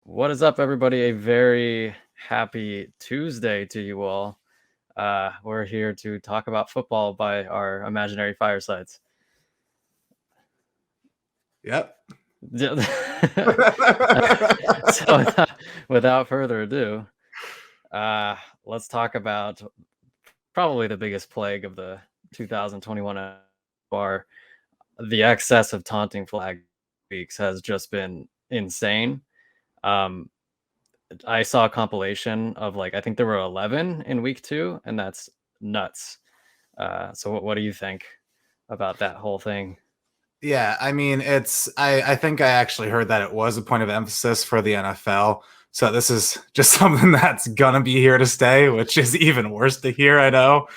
What is up, everybody? A very happy Tuesday to you all. We're here to talk about football by our imaginary firesides. Yep. So, without further ado, let's talk about probably the biggest plague of the 2021 bar. The excess of taunting flag weeks has just been insane. I saw a compilation of I think there were 11 in week 2, and that's nuts. So what do you think about that whole thing? Yeah, I mean, I think I actually heard that it was a point of emphasis for the NFL. So this is just something that's gonna be here to stay, which is even worse to hear, I know.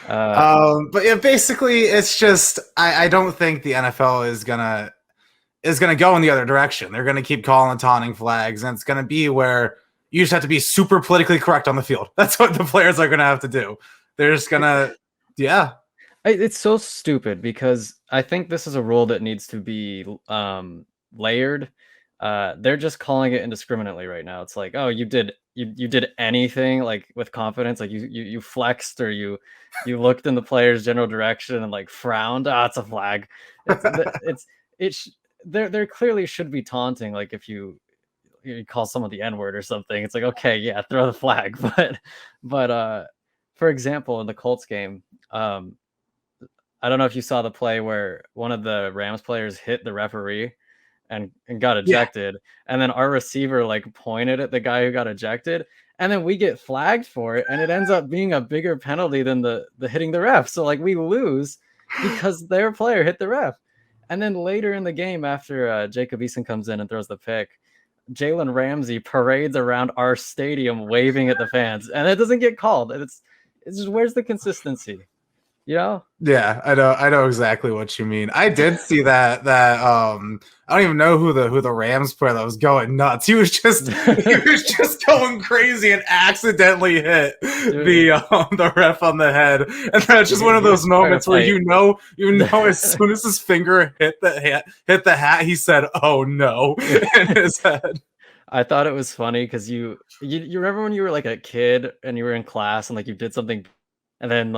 Uh, But yeah, basically it's just I don't think the NFL is gonna go in the other direction. They're gonna keep calling taunting flags, and it's gonna be where you just have to be super politically correct on the field. That's what the players are gonna have to do. They're just gonna yeah. it's so stupid because I think this is a rule that needs to be layered. They're just calling it indiscriminately right now. It's like, oh, you did anything with confidence, like you flexed or you looked in the player's general direction and frowned. Ah, it's a flag. It's there clearly should be taunting. Like if you call someone the N-word or something, it's like, okay, yeah, throw the flag. But for example, in the Colts game, I don't know if you saw the play where one of the Rams players hit the referee and got Yeah. ejected, and then our receiver pointed at the guy who got ejected, and then we get flagged for it, and it ends up being a bigger penalty than the hitting the ref. So we lose because their player hit the ref. And then later in the game, after Jacob Eason comes in and throws the pick, Jalen Ramsey parades around our stadium waving at the fans, and it doesn't get called. And it's just, where's the consistency? You know? Yeah, I know exactly what you mean. I did see that I don't even know who the Rams player that was going nuts. He was just going crazy and accidentally hit the ref on the head. And that's just one of He was those trying to moments where fight. you know as soon as his finger hit the hat, he said, "Oh no," in his head. I thought it was funny because you remember when you were a kid and you were in class and you did something, and then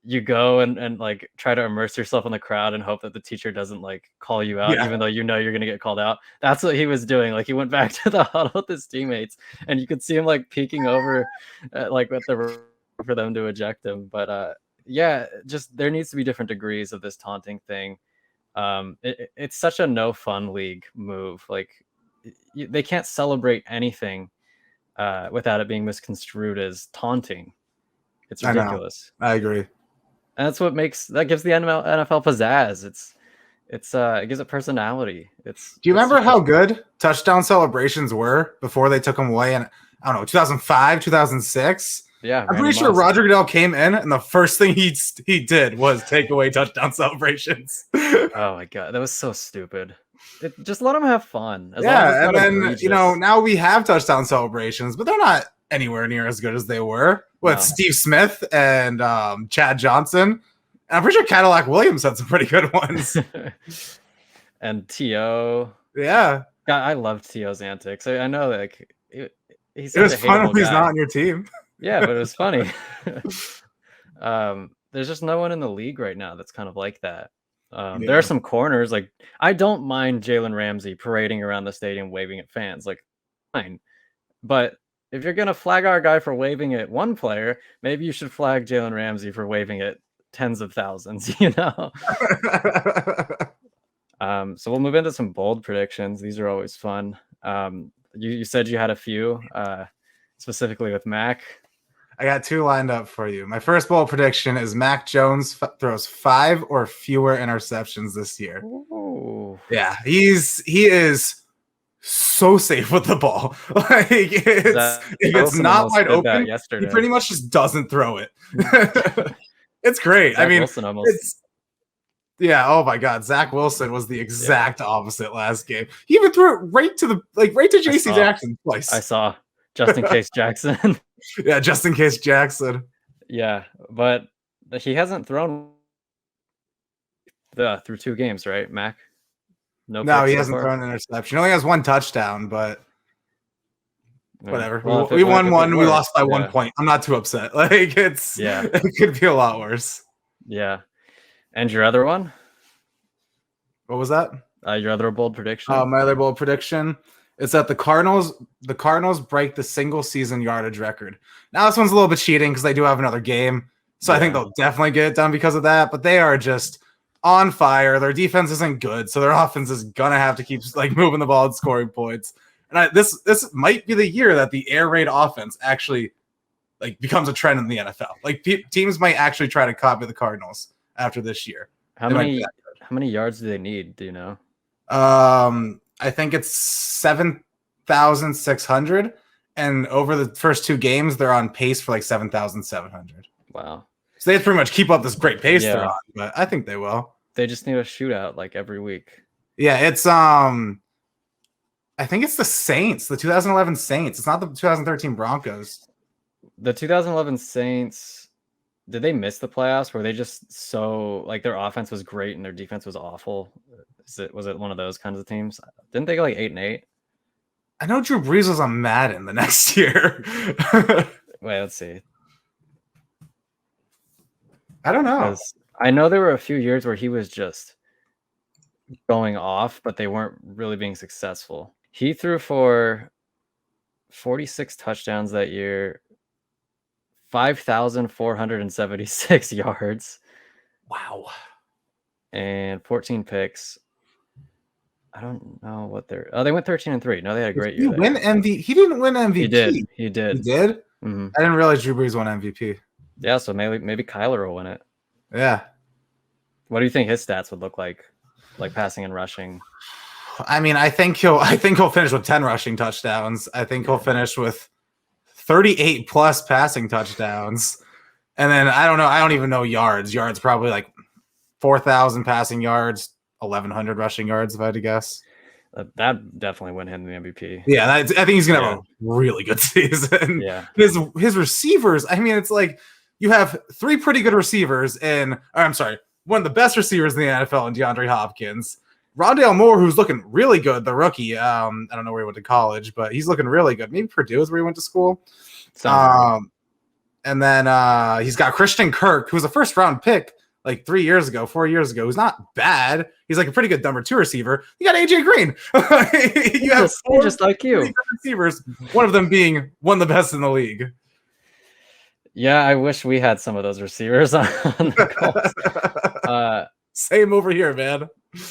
you go and try to immerse yourself in the crowd and hope that the teacher doesn't call you out, Yeah. even though you're gonna get called out. That's what he was doing. He went back to the huddle with his teammates, and you could see him peeking over at the for them to eject him. But yeah, just there needs to be different degrees of this taunting thing. It's such a no fun league move. They can't celebrate anything without it being misconstrued as taunting. It's I know. ridiculous, I agree. and that's what gives the NFL pizzazz. It gives it personality. Do you It's remember just a how good touchdown celebrations were before they took them away in, I don't know, 2005, 2006? yeah, I'm Randy pretty sure Moss. Roger Goodell came in and the first thing he did was take away touchdown celebrations. Oh my god, that was so stupid. Just let them have fun as long as it's Yeah, and not then, egregious. now we have touchdown celebrations, but they're not anywhere near as good as they were with No, Steve Smith and Chad Johnson. And I'm pretty sure Cadillac Williams had some pretty good ones. and To. Yeah. God, I loved To's antics. I know he's It such was a fun hateable when he's not guy. on your team. Yeah, but it was funny. There's just no one in the league right now that's kind of like that. There are Yeah. some corners. I don't mind Jalen Ramsey parading around the stadium waving at fans. Fine. But if you're gonna flag our guy for waving at one player, maybe you should flag Jalen Ramsey for waving at tens of thousands, you know? So we'll move into some bold predictions. These are always fun. You said you had a few, specifically with Mac. I got two lined up for you. My first bold prediction is Mac Jones throws 5 or fewer interceptions this year. Ooh. Yeah, he is so safe with the ball. If it's Wilson not almost wide did that open, he yesterday. pretty much just doesn't throw it. It's great. I Zach mean, Wilson almost. it's yeah. Oh my God, Zach Wilson was the exact opposite last game. He even threw it right to J.C. Jackson I twice. saw, just in case Jackson. Yeah, just in case Jackson. Yeah, but he hasn't thrown through 2 games, right, Mac? No No, picks he so hasn't far. thrown an interception. He only has 1 touchdown, but Yeah. Whatever. Well, We won if it one. We works, lost by 1 yeah, point. I'm not too upset. Like yeah, it could be a lot worse. yeah. And your other one? What was that? Your other bold prediction? My other bold prediction is that the Cardinals break the single season yardage record. Now this one's a little bit cheating because they do have another game, so I think Yeah. they'll definitely get it done because of that. But they are just on fire. Their defense isn't good, so their offense is gonna have to keep like moving the ball and scoring points. And this might be the year that the air raid offense actually like becomes a trend in the NFL. Like teams might actually try to copy the Cardinals after this year. How They might be many yards do they need? Do you know? I think it's 7,600, and over the first 2 games, they're on pace for like 7,700. Wow. So they pretty much keep up this great pace they're Yeah. on, but I think they will. They just need a shootout like every week. Yeah, it's I think it's the Saints, the 2011 Saints. It's not the 2013 Broncos. The 2011 Saints, did they miss the playoffs? Were they just so like their offense was great and their defense was awful? Was it one of those kinds of teams? Didn't they go like 8-8? I know Drew Brees was on Madden the next year. Wait, let's see. I don't know. Because I know there were a few years where he was just going off, but they weren't really being successful. He threw for 46 touchdowns that year, 5,476 yards. Wow. And 14 picks. I don't know what they're. Oh, they went 13-3. No, they had a great He year. He didn't win MVP. He did. He did. Mm-hmm. I didn't realize Drew Brees won MVP. Yeah, so maybe Kyler will win it. Yeah. What do you think his stats would look like passing and rushing? I mean, I think he'll finish with 10 rushing touchdowns. I think he'll finish with 38 plus passing touchdowns. And then I don't know. I don't even know yards. Yards probably like 4,000 passing yards, 1,100 rushing yards, if I had to guess. That definitely win him the MVP. Yeah, I think he's going to have a really good season. Yeah. His receivers, I mean, it's like you have 3 pretty good receivers one of the best receivers in the NFL in DeAndre Hopkins. Rondale Moore, who's looking really good, the rookie. I don't know where he went to college, but he's looking really good. Maybe Purdue is where he went to school. And then he's got Christian Kirk, who's a first-round pick like 4 years ago, who's not bad. He's like a pretty good number 2 receiver. You got AJ Green. You have 4 just like you receivers, one of them being one of the best in the league. Yeah, I wish we had some of those receivers on the Colts. Same over here, man.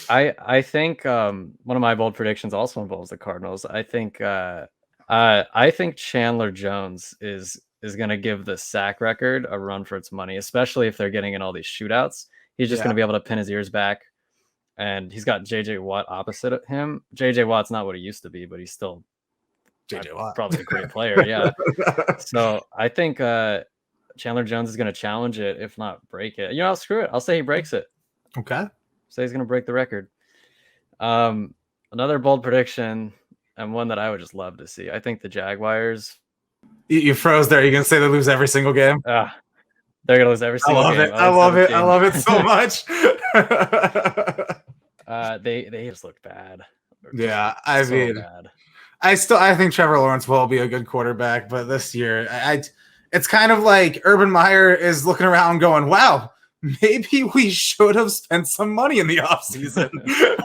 I think one of my bold predictions also involves the Cardinals. I think Chandler Jones is going to give the sack record a run for its money, especially if they're getting in all these shootouts. He's just going to be able to pin his ears back, and he's got J.J. Watt opposite of him. J.J. Watt's not what he used to be, but he's still J.J. Watt, probably a great player. Yeah. So I think Chandler Jones is going to challenge it, if not break it. Screw it. I'll say he breaks it. Okay. Say he's going to break the record. Another bold prediction, and one that I would just love to see. I think the Jaguars. You froze there. You're going to say they lose every single game? They're going to lose every single game. I love it. I love it so much. They just looked bad. Yeah, I mean, bad. I think Trevor Lawrence will be a good quarterback, but this year, it's kind of like Urban Meyer is looking around going, wow, maybe we should have spent some money in the offseason.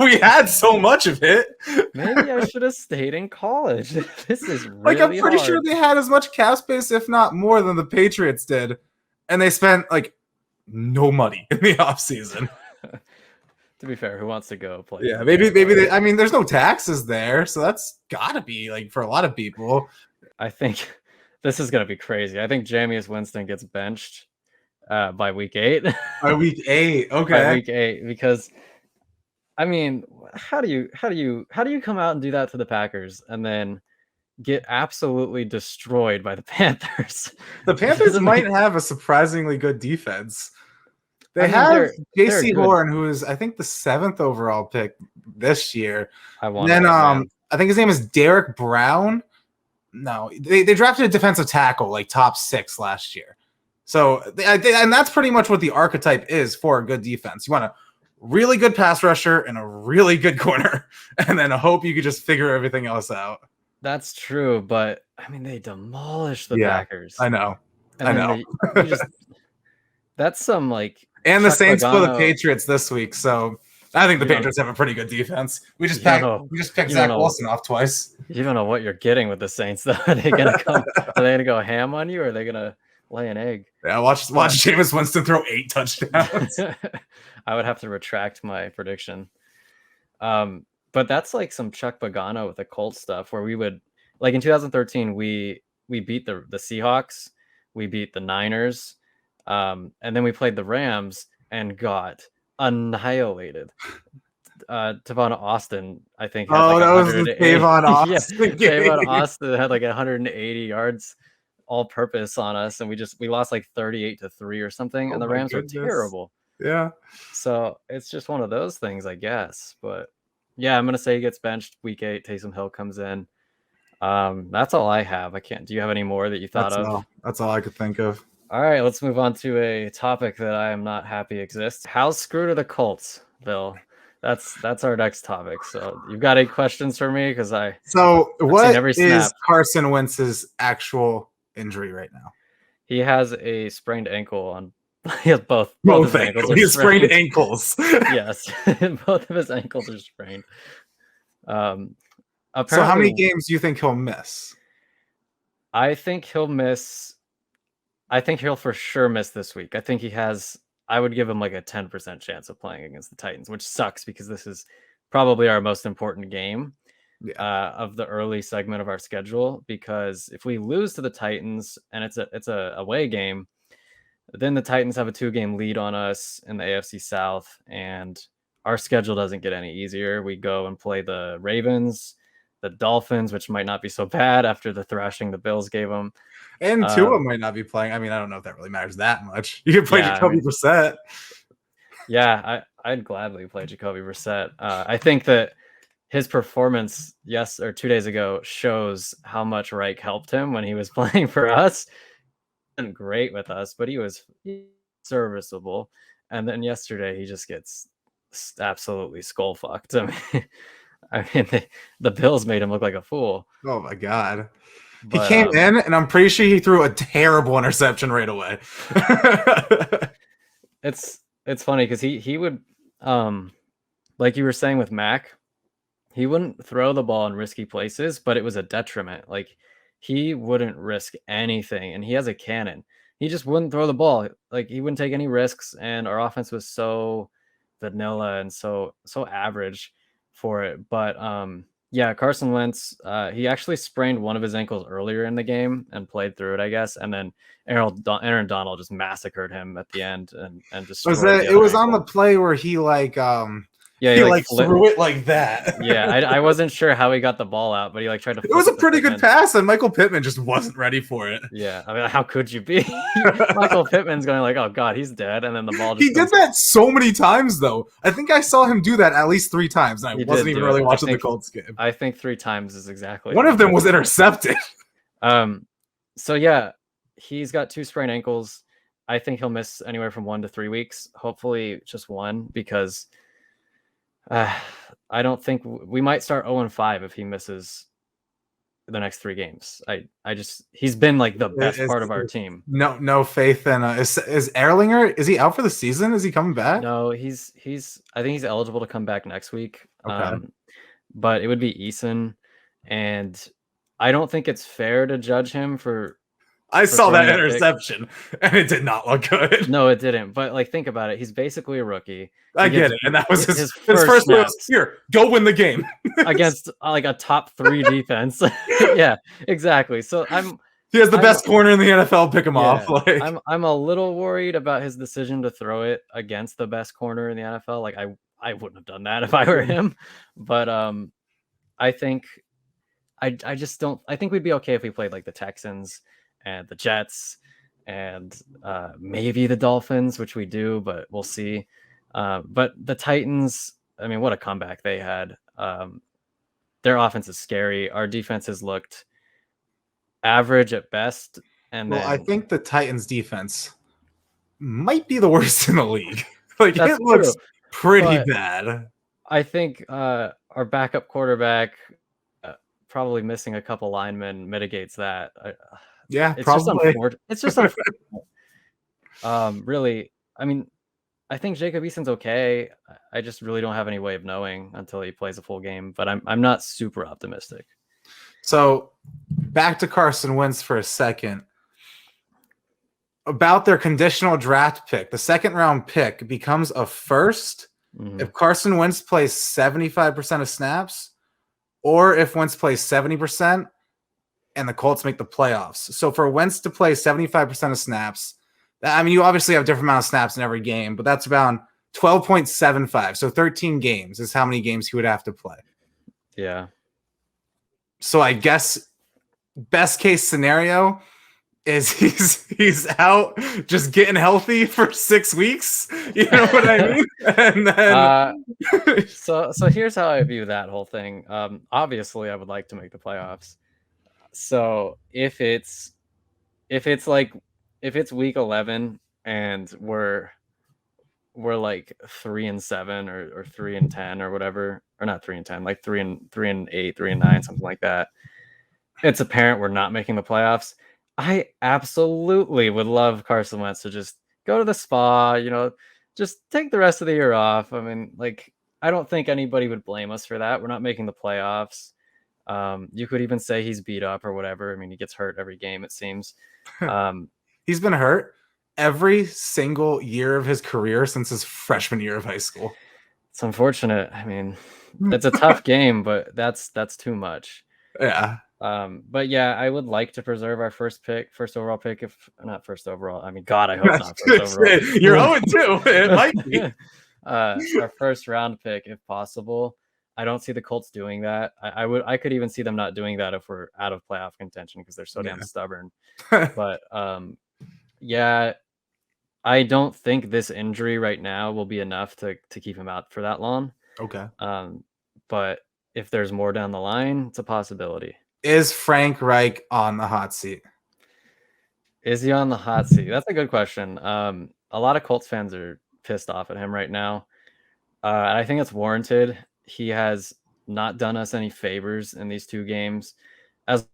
We had so much of it. Maybe I should have stayed in college. This is really like, I'm pretty hard. sure they had as much cap space, if not more, than the Patriots did. And they spent like no money in the offseason. To be fair, who wants to go play? Yeah, maybe there's no taxes there, so that's gotta be like for a lot of people. I think this is gonna be crazy. I think Jameis Winston gets benched by week 8. By week 8, okay. By week 8, because I mean, how do you come out and do that to the Packers and then get absolutely destroyed by the Panthers? The Panthers might have a surprisingly good defense. They have J.C. Horn, who is, I think, the 7th overall pick this year. I think his name is Derek Brown. No, they drafted a defensive tackle, like top 6 last year. So, and that's pretty much what the archetype is for a good defense. You want a really good pass rusher and a really good corner, and then hope you could just figure everything else out. That's true, but I mean, they demolished the Yeah, Packers, I know. and I then know. you just that's some like And the Chuck Saints play the Pagano. Patriots this week, so I think the You don't Patriots have a pretty good defense. We just you don't packed, know we just picked you don't Zach know Wilson off twice. you don't know what you're getting with the Saints though. Are they gonna come? Are they gonna go ham on you, or are they gonna lay an egg? Yeah, watch Uh, Jameis Winston throw 8 touchdowns. I would have to retract my prediction. But that's like some Chuck Pagano with the Colts stuff where we would like in 2013 we beat the Seahawks, we beat the Niners, and then we played the Rams and got annihilated. Tavon Austin, I think, had Oh, like that was the 180. Tavon Yeah, Austin Tavon game. Austin had like 180 yards all purpose on us, and we lost like 38-3 or something, Oh and the my Rams were goodness. terrible. Yeah. So it's just one of those things, I guess. But yeah, I'm gonna say he gets benched week 8. Taysom Hill comes in. That's all I have. I can't. Do you have any more that you thought That's of? all. That's all I could think of. All right, let's move on to a topic that I am not happy exists. How screwed are the Colts, Bill? That's our next topic. So you've got any questions for me? Because I've So, seen what every is snap. Carson Wentz's actual injury right now? He has a sprained ankle on. He has both Both his ankles ankles. are He has sprained sprained. ankles. Yes, both of his ankles are sprained. Um, So, how many apparently, games do you think he'll miss? I think he'll miss. I think he'll for sure miss this week. I think he has. I would give him like a 10% chance of playing against the Titans, which sucks because this is probably our most important game Yeah. of the early segment of our schedule. Because if we lose to the Titans and it's a away game, then the Titans have a 2-game lead on us in the AFC South, and our schedule doesn't get any easier. We go and play the Ravens, the Dolphins, which might not be so bad after the thrashing the Bills gave them. And Tua Um, might not be playing. I mean, I don't know if that really matters that much. You can play yeah, I Jacoby mean, Brissett. yeah, I'd gladly play Jacoby Brissett. I think that his performance, yes, or 2 days ago, shows how much Reich helped him when he was playing for us. He wasn't great with us, but he was serviceable. And then yesterday, he just gets absolutely skull fucked. I mean, the Bills made him look like a fool. Oh my god. He But came in, and I'm pretty sure he threw a terrible interception right away. it's funny because he would like you were saying with Mac, he wouldn't throw the ball in risky places, but it was a detriment. Like he wouldn't risk anything, and he has a cannon. He just wouldn't throw the ball. Like he wouldn't take any risks, and our offense was so vanilla and so average for it. But yeah, Carson Wentz, he actually sprained one of his ankles earlier in the game and played through it, I guess. And then Aaron Donald just massacred him at the end and Was destroyed that the it other was on the ankle. play where he Yeah, he he like like flipped. threw it like that. Yeah, I wasn't sure how he got the ball out, but he like tried to It flip was a it to pretty good Pittman. pass, and Michael Pittman just wasn't ready for it. Yeah, I mean, how could you be? Michael Pittman's going like, "Oh God, he's dead," and then the ball He just did goes. that so many times, though. I think I saw him do that at least 3 times, and I He wasn't did even do it. really watching the Colts game. I think 3 times is exactly One what of he them did. was intercepted. Um, so yeah, he's got 2 sprained ankles. I think he'll miss anywhere from 1 to 3 weeks. Hopefully, just 1 because I don't think we might start 0-5 if he misses the next 3 games. I just he's been like the best part of our team. No faith in is Erlinger, is he out for the season? Is he coming back? No, he's I think he's eligible to come back next week. Okay. But it would be Eason, and I don't think it's fair to judge him I for saw throwing that a pick. interception, and it did not look good. No, it didn't. But like, think about it. He's basically a rookie. I He get gets it, and that was his his first first play was, snaps here, go win the game. against like a top 3 defense. Yeah, exactly. So He has the I'm best corner in the NFL. Pick him off. yeah, Like, I'm a little worried about his decision to throw it against the best corner in the NFL. Like I wouldn't have done that if I were him. But I think I just don't. I think we'd be okay if we played like the Texans and the Jets and maybe the Dolphins, which we do, but we'll see. But the Titans, I mean, what a comeback they had. Their offense is scary. Our defense has looked average at best, and well, I then think the Titans defense might be the worst in the league. Like, that's it looks true. pretty But bad. I think our backup quarterback probably missing a couple linemen mitigates that. Yeah, It's just probably. unfortunate. It's just unfortunate. Really, I mean, I think Jacob Eason's okay. I just really don't have any way of knowing until he plays a full game. But I'm not super optimistic. So back to Carson Wentz for a second. About their conditional draft pick, the second round pick becomes a first Mhm. if Carson Wentz plays 75% of snaps, or if Wentz plays 70% and the Colts make the playoffs. So for Wentz to play 75% of snaps, I mean, you obviously have a different amount of snaps in every game, but that's about 12.75. So 13 games is how many games he would have to play. Yeah. So I guess best case scenario is he's out just getting healthy for 6 weeks. You know what I mean? And then Uh, so here's how I view that whole thing. Obviously, I would like to make the playoffs. So if it's like if it's week 11 and we're like 3-7 or 3-10 or whatever, or not 3-10, like 3-8, 3-9, something like that. It's apparent we're not making the playoffs. I absolutely would love Carson Wentz to just go to the spa, just take the rest of the year off. I mean, like, I don't think anybody would blame us for that. We're not making the playoffs. You could even say he's beat up or whatever. I mean, he gets hurt every game, it seems. Um, he's been hurt every single year of his career since his freshman year of high school. it's unfortunate. I mean, it's a tough game, but that's too much. Yeah. But yeah, I would like to preserve our first overall pick, if not first overall. I mean, God, I hope not first overall. You're 0-2. It might be. Our first round pick, if possible. I don't see the Colts doing that. I could even see them not doing that if we're out of playoff contention because they're so damn stubborn. But yeah, I don't think this injury right now will be enough to keep him out for that long. Okay. But if there's more down the line, it's a possibility. Is Frank Reich on the hot seat? Is he on the hot seat? That's a good question. A lot of Colts fans are pissed off at him right now. And I think it's warranted. He has not done us any favors in these two games. As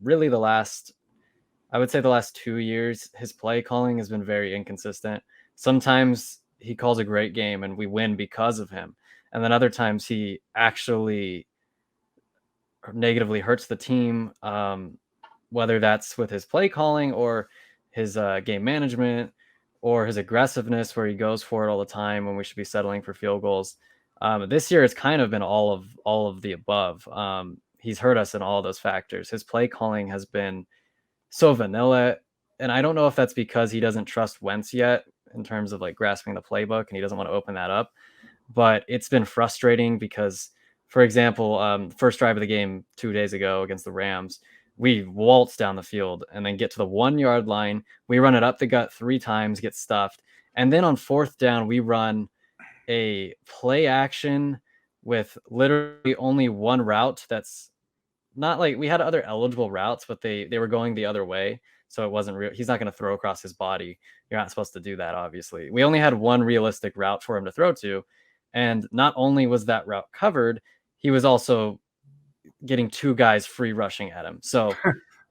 really I would say the last 2 years, his play calling has been very inconsistent. Sometimes he calls a great game and we win because of him. And then other times he actually negatively hurts the team, whether that's with his play calling or his game management or his aggressiveness where he goes for it all the time when we should be settling for field goals. This year it's kind of been all of the above. He's hurt us in all those factors. His play calling has been so vanilla, and I don't know if that's because he doesn't trust Wentz yet in terms of like grasping the playbook and he doesn't want to open that up. But it's been frustrating because, for example, first drive of the game 2 days ago against the Rams, we waltz down the field and then get to the 1 yard line. We run it up the gut 3 times, get stuffed. And then on fourth down, we run a play action with literally only one route. That's not like we had other eligible routes, but they were going the other way. So it wasn't real. He's not going to throw across his body. You're not supposed to do that, obviously. We only had one realistic route for him to throw to. And not only was that route covered, he was also getting 2 guys free rushing at him. So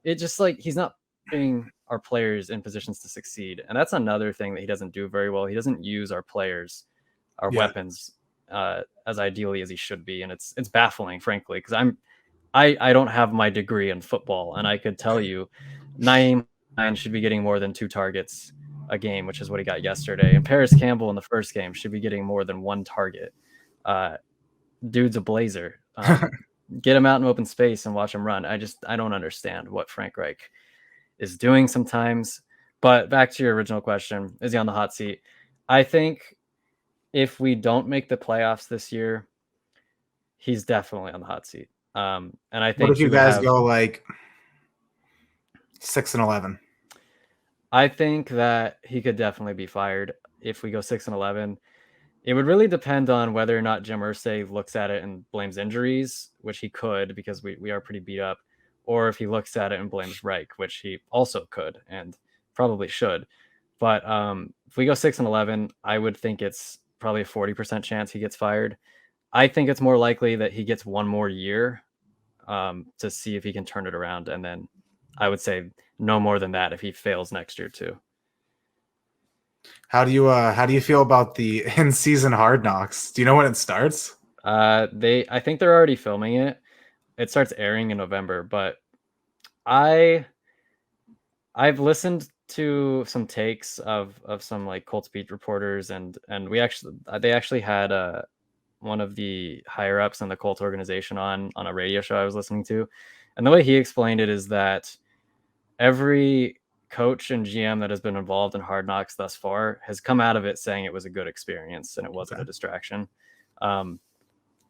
it just like he's not putting our players in positions to succeed. And that's another thing that he doesn't do very well. He doesn't use our players, our weapons, as ideally as he should be. And it's baffling, frankly, because I don't have my degree in football, and I could tell you Naeem should be getting more than 2 targets a game, which is what he got yesterday. And Paris Campbell in the first game should be getting more than 1 target. Dude's a blazer. Get him out in open space and watch him run. I don't understand what Frank Reich is doing sometimes. But back to your original question, is he on the hot seat? I think if we don't make the playoffs this year, he's definitely on the hot seat. And I think what if you guys go like 6-11? I think that he could definitely be fired if we go 6-11. It would really depend on whether or not Jim Irsay looks at it and blames injuries, which he could because we are pretty beat up, or if he looks at it and blames Reich, which he also could and probably should. But if we go 6-11, I would think it's probably a 40% chance he gets fired. I think it's more likely that he gets one more year to see if he can turn it around. And then I would say no more than that if he fails next year too. How do you feel about the in season Hard Knocks? Do you know when it starts? I think they're already filming it. It starts airing in November, but I I've listened to some takes of some like Colts beat reporters, and they actually had one of the higher ups in the Colts organization on a radio show I was listening to, and the way he explained it is that every coach and GM that has been involved in Hard Knocks thus far has come out of it saying it was a good experience and it wasn't Okay. a distraction. Um,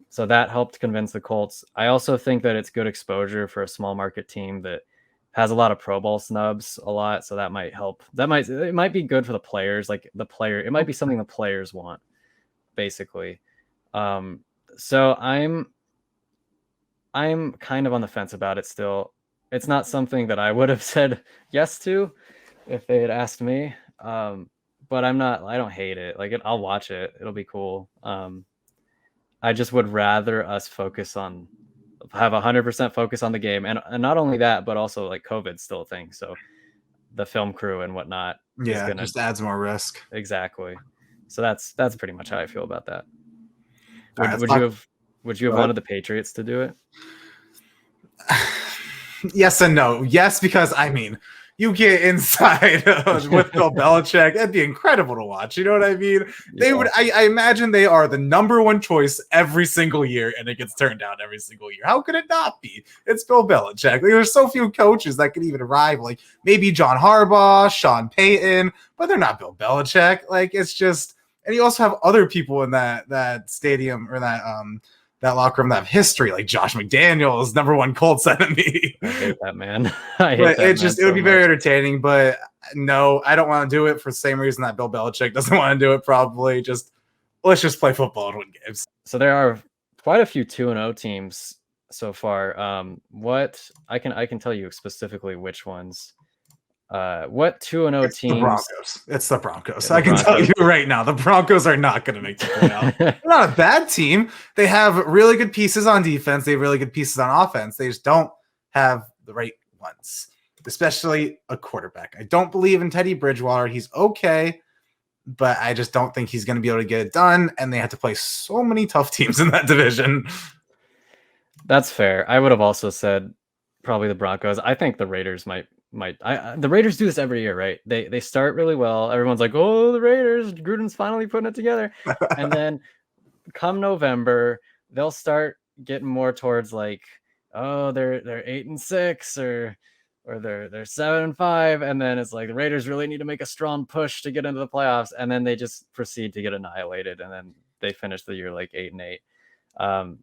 so that helped convince the Colts. I also think that it's good exposure for a small market team that has a lot of Pro Bowl snubs a lot. So that might help. It might be good for the players. Like it might be something the players want, basically. Um, so I'm kind of on the fence about it still. It's not something that I would have said yes to if they had asked me. But I don't hate it. I'll watch it. It'll be cool. I just would rather us have 100% focus on the game. And not only that, but also like COVID's still a thing. So the film crew and whatnot is Yeah, going to, just adds more risk. exactly. So that's pretty much how I feel about that. All right, Would let's would you talk. have would you Go have ahead. wanted the Patriots to do it? Yes and no. Yes, because I mean, you get inside with Bill Belichick. It'd be incredible to watch. You know what I mean? They Yeah. would. I imagine they are the number one choice every single year, and it gets turned down every single year. How could it not be? It's Bill Belichick. Like, there's so few coaches that could even rival. Like maybe John Harbaugh, Sean Payton, but they're not Bill Belichick. Like it's just. And you also have other people in that stadium or that locker room that have history, like Josh McDaniels, number one Colts enemy. I hate that man. I hate But that man it would so be very much. entertaining. But no, I don't want to do it for the same reason that Bill Belichick doesn't want to do it. Probably just let's just play football and win games. So there are quite a few 2-0 teams so far. What I can tell you specifically which ones. What 2-0 It's the teams? Broncos. It's the Broncos. The I can tell Broncos. you right now, the Broncos are not going to make the playoffs. They're not a bad team. They have really good pieces on defense. They have really good pieces on offense. They just don't have the right ones, especially a quarterback. I don't believe in Teddy Bridgewater. He's okay, but I just don't think he's going to be able to get it done. And they have to play so many tough teams in that division. That's fair. I would have also said probably the Broncos. I think the Raiders might. The Raiders do this every year, right? They start really well. Everyone's like, "Oh, the Raiders! Gruden's finally putting it together," and then come November, they'll start getting more towards like, "Oh, they're 8-6 or they're 7-5," and then it's like the Raiders really need to make a strong push to get into the playoffs, and then they just proceed to get annihilated, and then they finish the year like 8-8. Um,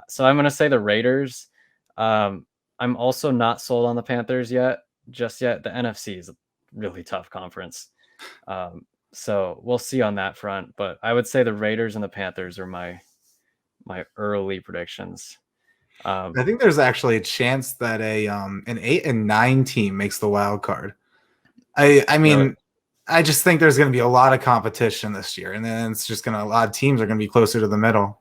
so I'm gonna say the Raiders. I'm also not sold on the Panthers just yet. The NFC is a really tough conference. So we'll see on that front, but I would say the Raiders and the Panthers are my early predictions. I think there's actually a chance that an 8-9 team makes the wild card. I Really, mean, I just think there's going to be a lot of competition this year, and then it's just going to a lot of teams are going to be closer to the middle.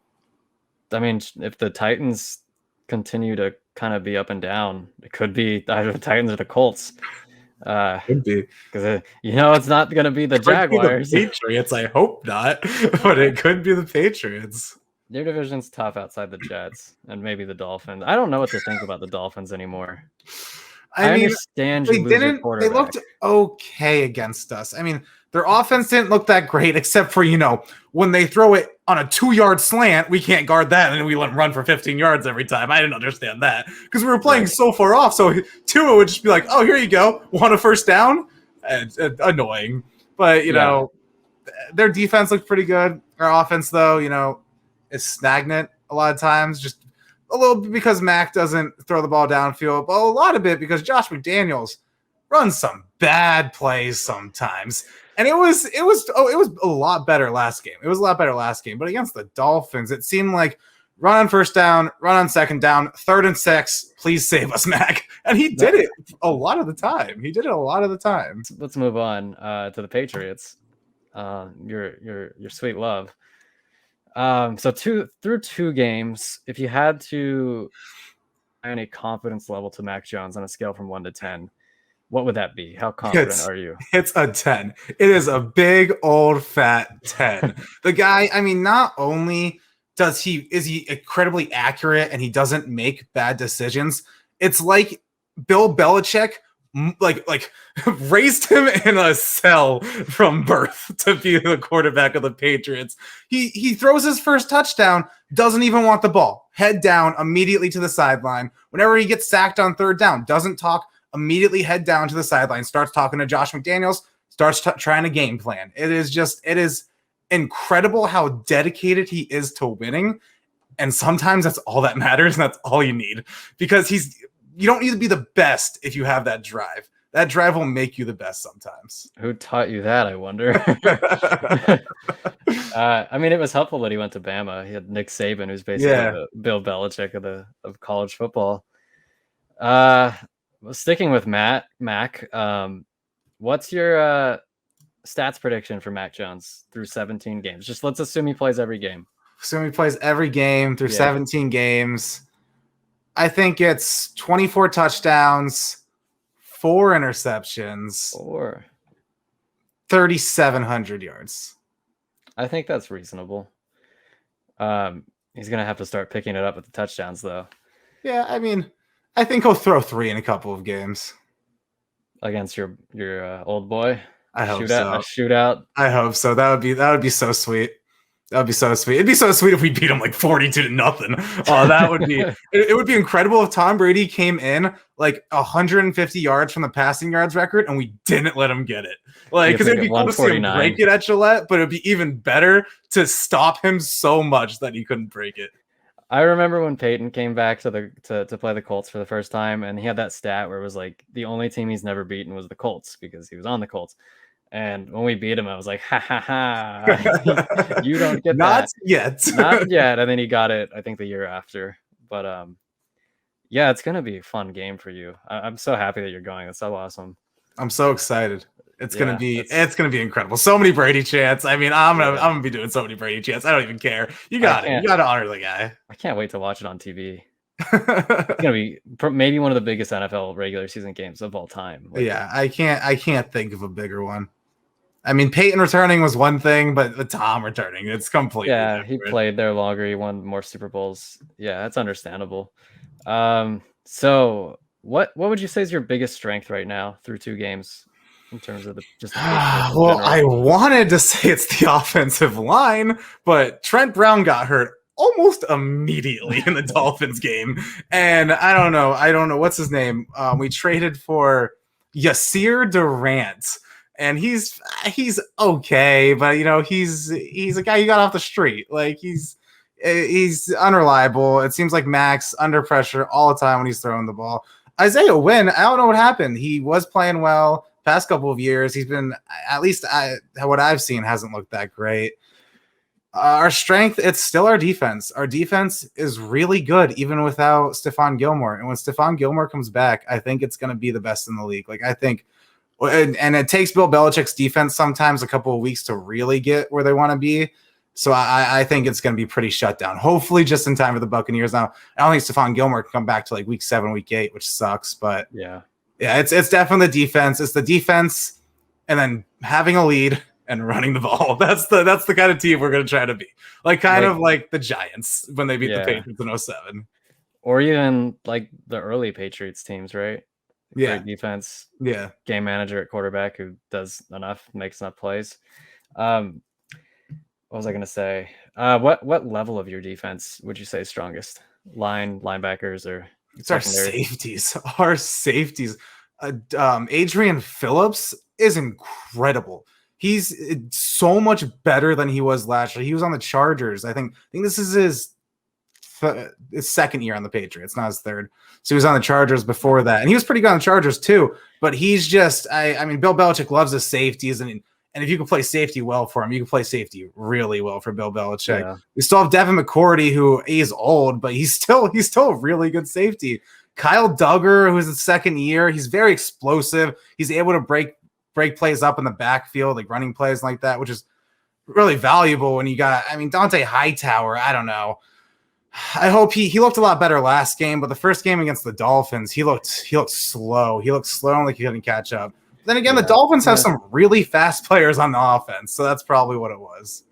I mean, if the Titans continue to kind of be up and down, it could be either the Titans or the Colts. Because Could be. it's not going to be the Could be the Jaguars. Patriots. I hope not, but it could be the Patriots. Their division's tough outside the Jets and maybe the Dolphins. I don't know what to think about the Dolphins anymore. I I mean, understand you lose your they quarterback. looked okay against us. I mean, their offense didn't look that great, except for, when they throw it on a 2-yard slant, we can't guard that. And we let them run for 15 yards every time. I didn't understand that because we were playing Right. so far off. So Tua would just be like, oh, here you go. Want a first down? Annoying. But, Yeah. their defense looked pretty good. Our offense, though, is stagnant a lot of times. Just a little bit because Mac doesn't throw the ball downfield, but a lot of it because Josh McDaniels runs some bad plays sometimes. And it was a lot better last game. It was a lot better last game. But against the Dolphins, it seemed like run on first down, run on second down, 3rd and 6. Please save us, Mac. And he did it a lot of the time. Let's move on to the Patriots. Your sweet love. So through two games, if you had to a confidence level to Mac Jones on a scale from 1 to 10, what would that be? How confident It's are you? it's a 10. It is a big old fat 10. The guy, I mean, not only is he incredibly accurate and he doesn't make bad decisions, it's like Bill Belichick like raised him in a cell from birth to be the quarterback of the Patriots. He throws his first touchdown, doesn't even want the ball. Head down immediately to the sideline. Whenever he gets sacked on third down, doesn't talk, immediately head down to the sideline, starts talking to Josh McDaniels, starts trying to game plan. It is incredible how dedicated he is to winning. And sometimes that's all that matters, and that's all you need, because you don't need to be the best if you have that drive. That drive will make you the best sometimes. Who taught you that, I wonder? I mean, it was helpful that he went to Bama. He had Nick Saban, who's basically Yeah. the Bill Belichick of college football. Sticking with Mac, what's your stats prediction for Mac Jones through 17 games? Just let's assume he plays every game. So he plays every game through Yeah. 17 games. I think it's 24 touchdowns, 4 interceptions, Or 3,700 yards. I think that's reasonable. He's gonna have to start picking it up with the touchdowns, though. Yeah, I mean, I think he'll throw 3 in a couple of games Against your old boy. I hope so. A shootout. I hope so. That would be so sweet. That would be so sweet. It'd be so sweet if we beat him like 42-0. Oh, that would be it would be incredible if Tom Brady came in like 150 yards from the passing yards record and we didn't let him get it. Like, because it'd be cool to see him break it at Gillette, but it'd be even better to stop him so much that he couldn't break it. I remember when Peyton came back to play the Colts for the first time, and he had that stat where it was like the only team he's never beaten was the Colts because he was on the Colts. And when we beat him, I was like, ha ha ha, you don't get Not that. yet. Not yet. And then he got it, I think, the year after. But yeah, it's gonna be a fun game for you. I'm so happy that you're going. That's so awesome. I'm so excited. It's gonna be incredible. So many Brady chants. I mean, I'm gonna be doing so many Brady chants. I don't even care. You got it. You got to honor the guy. I can't wait to watch it on TV. It's gonna be maybe one of the biggest NFL regular season games of all time. Like, yeah, I can't think of a bigger one. I mean, Peyton returning was one thing, but the Tom returning, it's completely different. He played there longer. He won more Super Bowls. Yeah, that's understandable. So what would you say is your biggest strength right now through 2 games in terms of the well, I wanted to say it's the offensive line, but Trent Brown got hurt almost immediately in the Dolphins game, and I don't know what's his name. We traded for Yasir Durant. And he's okay, but he's a guy you got off the street. Like he's unreliable. It seems like Max under pressure all the time when he's throwing the ball. Isaiah Wynn, I don't know what happened. He was playing well past couple of years. He's been, at least what I've seen, hasn't looked that great. Our strength, it's still our defense. Our defense is really good even without Stephon Gilmore. And when Stephon Gilmore comes back, I think it's going to be the best in the league. Like I think. And it takes Bill Belichick's defense sometimes a couple of weeks to really get where they want to be. So I think it's going to be pretty shut down. Hopefully just in time for the Buccaneers. Now, I don't think Stephon Gilmore can come back to like week 7, week 8, which sucks. But yeah, it's definitely the defense. It's the defense and then having a lead and running the ball. That's the kind of team we're going to try to be. Like kind of like the Giants when they beat the Patriots in 07. Or even like the early Patriots teams, right? Yeah. Great defense. Yeah. Game manager at quarterback who does enough, makes enough plays. What was I going to say? What level of your defense would you say is strongest? Linebackers, or it's our safeties. Our safeties. Adrian Phillips is incredible. He's so much better than he was last year. He was on the Chargers. I think this is his second year on the Patriots, not his third. So he was on the Chargers before that, and he was pretty good on the Chargers too. But he's just, I mean, Bill Belichick loves his safeties, and if you can play safety well for him, you can play safety really well for Bill Belichick. Yeah. We still have Devin McCourty, who is old, but he's still a really good safety. Kyle Duggar, who's in second year, he's very explosive. He's able to break plays up in the backfield, like running plays like that, which is really valuable when you got, I mean, Dante Hightower, I don't know. I hope he looked a lot better last game, but the first game against the Dolphins, he looked slow. He looked slow, like he couldn't catch up. Then again, the Yeah. Dolphins have Yeah. some really fast players on the offense, so that's probably what it was.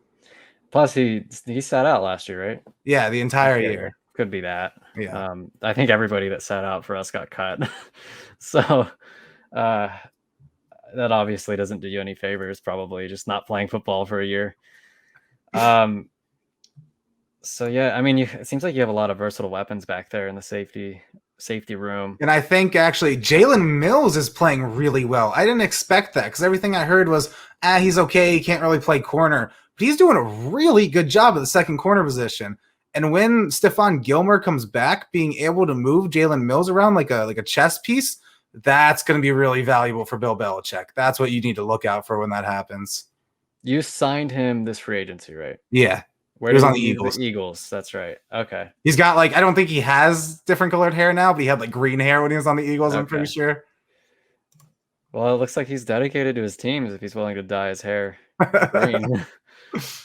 Plus, he sat out last year, right? Yeah, the entire year. Could be that. Yeah. I think everybody that sat out for us got cut. So uh, that obviously doesn't do you any favors, probably just not playing football for a year. So yeah, I mean, it seems like you have a lot of versatile weapons back there in the safety room. And I think actually Jalen Mills is playing really well. I didn't expect that because everything I heard was, he's okay. He can't really play corner. But he's doing a really good job at the second corner position. And when Stephon Gilmore comes back, being able to move Jalen Mills around like a chess piece, that's going to be really valuable for Bill Belichick. That's what you need to look out for when that happens. You signed him this free agency, right? Yeah. Where he was did on he the leave Eagles. The Eagles, that's right. Okay. He's got like, I don't think he has different colored hair now, but he had like green hair when he was on the Eagles, I'm pretty sure. Well, it looks like he's dedicated to his teams if he's willing to dye his hair green.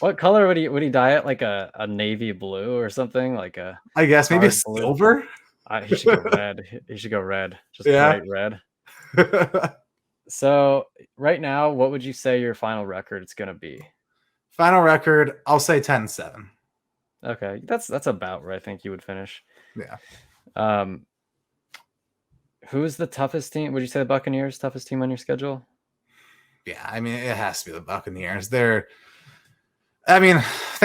What color would he dye it? Like a navy blue or something? Like I guess maybe a silver? He should go red. He should go red. Just bright red. So right now, what would you say your final record is going to be? Final record, I'll say 10-7. Okay, that's about where I think you would finish. Yeah. Who's the toughest team? Would you say the Buccaneers toughest team on your schedule? Yeah, I mean, it has to be the Buccaneers. Thank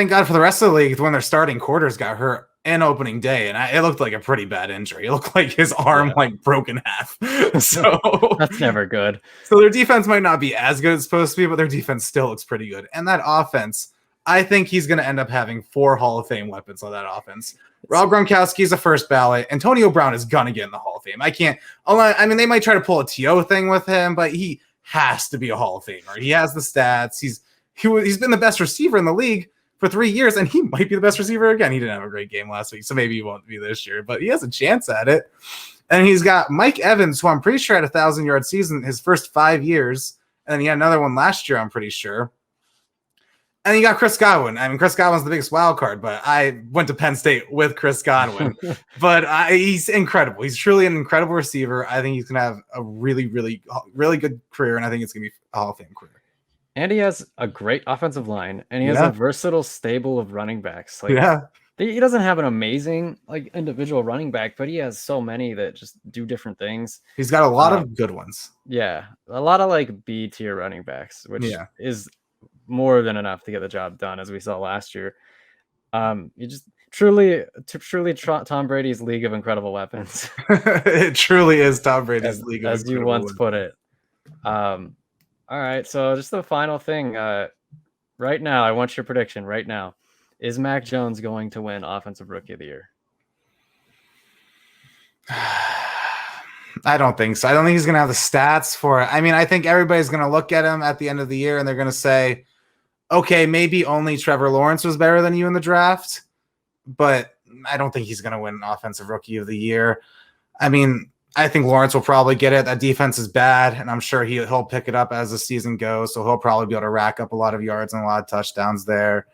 God for the rest of the league when their starting quarters got hurt in opening day, and it looked like a pretty bad injury. It looked like his arm broke in half. So that's never good. So their defense might not be as good as it's supposed to be, but their defense still looks pretty good. And that offense, I think he's going to end up having 4 Hall of Fame weapons on that offense. Rob Gronkowski is a first ballot. Antonio Brown is going to get in the Hall of Fame. They might try to pull a TO thing with him, but he has to be a Hall of Famer. He has the stats. He's been the best receiver in the league for 3 years, and he might be the best receiver again. He didn't have a great game last week, so maybe he won't be this year, but he has a chance at it. And he's got Mike Evans, who I'm pretty sure had a 1,000-yard season his first 5 years, and then he had another one last year, I'm pretty sure. And you got Chris Godwin. I mean, Chris Godwin's the biggest wild card, but I went to Penn State with Chris Godwin. But he's incredible. He's truly an incredible receiver. I think he's going to have a really, really, really good career, and I think it's going to be a Hall of Fame career. And he has a great offensive line, and he has a versatile stable of running backs. He doesn't have an amazing individual running back, but he has so many that just do different things. He's got a lot of good ones. Yeah, a lot of B tier running backs, which is more than enough to get the job done, as we saw last year. You just truly Tom Brady's league of incredible weapons. It truly is Tom Brady's league of as you once put it. All right, so just the final thing. Right now, I want your prediction right now. Is Mac Jones going to win Offensive Rookie of the Year? I don't think so. I don't think he's going to have the stats for it. I mean, I think everybody's going to look at him at the end of the year and they're going to say, okay, maybe only Trevor Lawrence was better than you in the draft, but I don't think he's going to win Offensive Rookie of the Year. I mean, I think Lawrence will probably get it. That defense is bad, and I'm sure he'll pick it up as the season goes, so he'll probably be able to rack up a lot of yards and a lot of touchdowns there.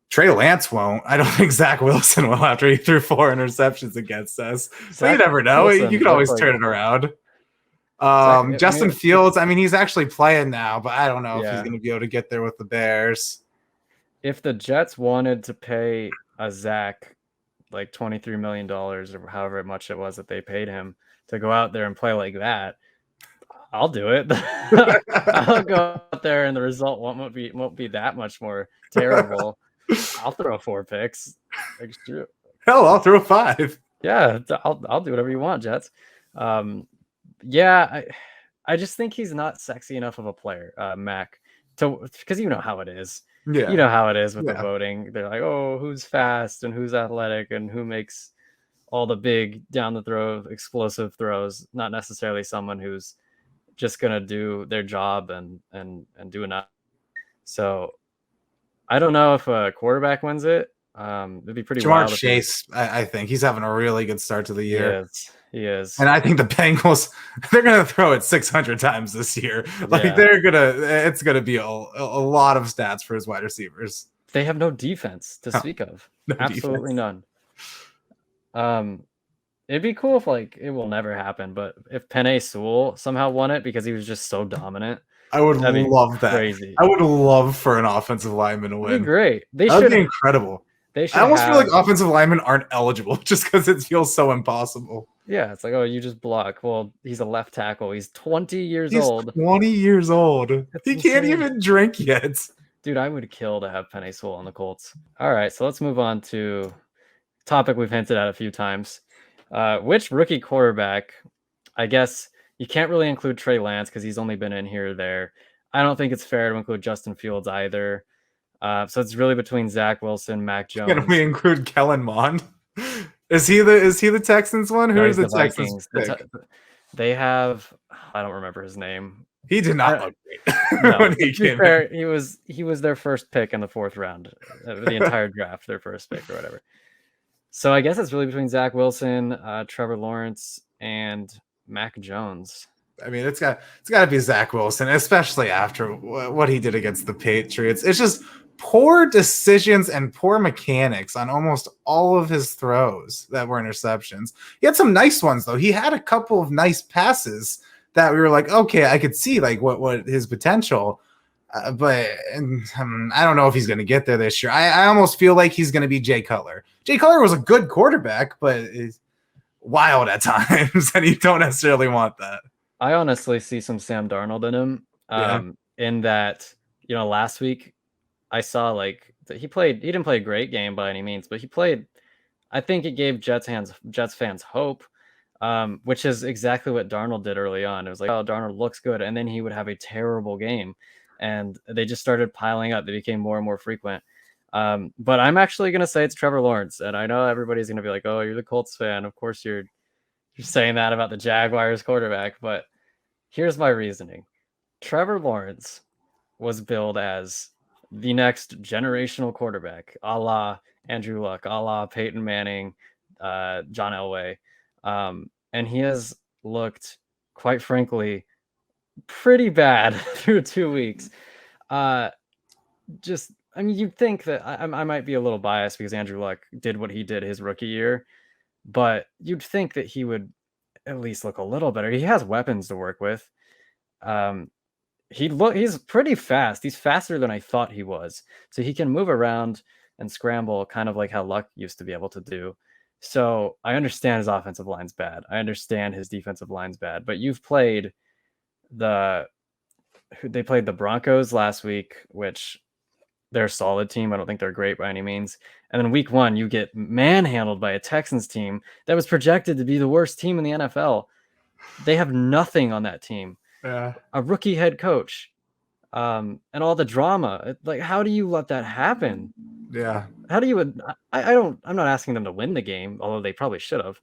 Trey Lance won't. I don't think Zach Wilson will after he threw 4 interceptions against us. So you never know. You can always turn it around. Justin Fields, I mean, he's actually playing now, but I don't know if he's going to be able to get there with the Bears. If the Jets wanted to pay a Zach like $23 million or however much it was that they paid him to go out there and play like that, I'll do it. I'll go out there and the result won't be that much more terrible. I'll throw 4 picks. Hell, I'll throw 5. Yeah, I'll do whatever you want, Jets. I just think he's not sexy enough of a player, Mac, because you know how it is. Yeah, you know how it is with the voting. They're like, oh, who's fast and who's athletic and who makes all the big down the throw explosive throws. Not necessarily someone who's just gonna do their job and do enough. So I don't know if a quarterback wins it. It'd be pretty wild. Jamar Chase, I think he's having a really good start to the year. He is. And I think the Bengals, they're going to throw it 600 times this year. It's going to be a lot of stats for his wide receivers. They have no defense to speak of. Absolutely none. Um, it'd be cool if like it will never happen, but if Penei Sewell somehow won it because he was just so dominant, I would I mean, love that. crazy. I would love for an offensive lineman to It'd be win. great. That would be incredible. They I should almost feel like have. offensive linemen aren't eligible just because it feels so impossible. Yeah, it's like, oh, you just block. Well, he's a left tackle. He's 20 years He's old. 20 years old. That's He can't insane. even drink yet. Dude, I would kill to have Penei Sewell on the Colts. All right, so let's move on to topic we've hinted at a few times. Which rookie quarterback? I guess you can't really include Trey Lance because he's only been in here or there. I don't think it's fair to include Justin Fields either. So it's really between Zach Wilson, Mac Can we Jones. include Kellen Mond? Is he the Texans one? No, Who he's did the the Texans Vikings. pick? They have. I don't remember his name. He did not I, look great no, when but he to be came in. fair, he was their first pick in the 4th round, the entire draft, their first pick or whatever. So I guess it's really between Zach Wilson, Trevor Lawrence, and Mac Jones. I mean, it's got to be Zach Wilson, especially after what he did against the Patriots. It's just poor decisions and poor mechanics on almost all of his throws that were interceptions. He had some nice ones though. He had a couple of nice passes that we were like, okay, I could see like what his potential. But I don't know if he's going to get there this year. I almost feel like he's going to be Jay Cutler. Jay Cutler was a good quarterback, but is wild at times, and you don't necessarily want that. I honestly see some Sam Darnold in him. Yeah. In that, last week I saw like he played. He didn't play a great game by any means, but he played. I think it gave Jets fans hope, which is exactly what Darnold did early on. It was like, oh, Darnold looks good, and then he would have a terrible game, and they just started piling up. They became more and more frequent. But I'm actually gonna say it's Trevor Lawrence, and I know everybody's gonna be like, "Oh, you're the Colts fan. Of course you're saying that about the Jaguars quarterback." But here's my reasoning: Trevor Lawrence was billed as the next generational quarterback, a la Andrew Luck, a la Peyton Manning, John Elway. And he has looked, quite frankly, pretty bad through 2 weeks. I mean, you'd think that I might be a little biased because Andrew Luck did what he did his rookie year, but you'd think that he would at least look a little better. He has weapons to work with. Um, he's pretty fast. He's faster than I thought he was. So he can move around and scramble kind of like how Luck used to be able to do. So I understand his offensive line's bad. I understand his defensive line's bad, but the they played the Broncos last week, which they're a solid team. I don't think they're great by any means. And then week 1, you get manhandled by a Texans team that was projected to be the worst team in the NFL. They have nothing on that team. Yeah. A rookie head coach, and all the drama. Like, how do you let that happen? Yeah. How do you? I'm not asking them to win the game, although they probably should have.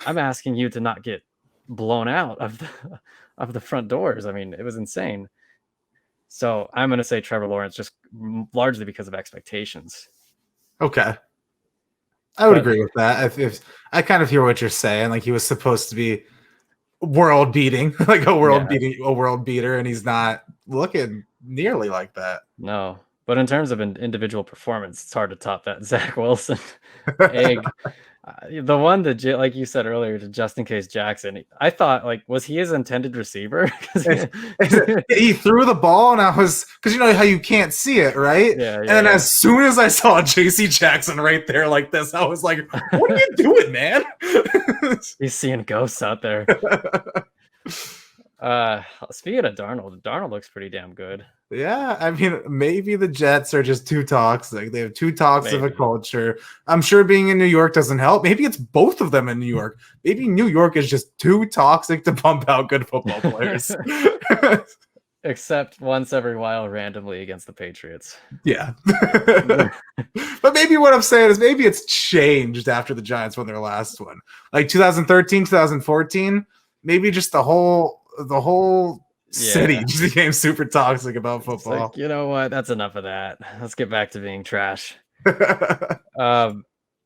I'm asking you to not get blown out of the front doors. I mean, it was insane. So I'm going to say Trevor Lawrence, just largely because of expectations. Okay. I would agree with that. If I kind of hear what you're saying, like he was supposed to be world beating, like a world beater, and he's not looking nearly like that. No, but in terms of individual performance, it's hard to top that Zach Wilson egg. The one that, like you said earlier, to just in case Jackson, I thought, like, was he his intended receiver? He threw the ball, and I was, because you know how you can't see it, right? Yeah. And then as soon as I saw JC Jackson right there like this, I was like, what are you doing, man? He's seeing ghosts out there. Speaking of Darnold looks pretty damn good. Yeah, I mean, maybe the Jets are just too toxic. They have too toxic of a culture. I'm sure being in New York doesn't help. Maybe it's both of them in New York. Maybe New York is just too toxic to pump out good football players. Except once every while randomly against the Patriots. Yeah. But maybe what I'm saying is maybe it's changed after the Giants won their last one. Like 2013, 2014, maybe just the whole city just became super toxic about football. Like, you know what? That's enough of that. Let's get back to being trash. All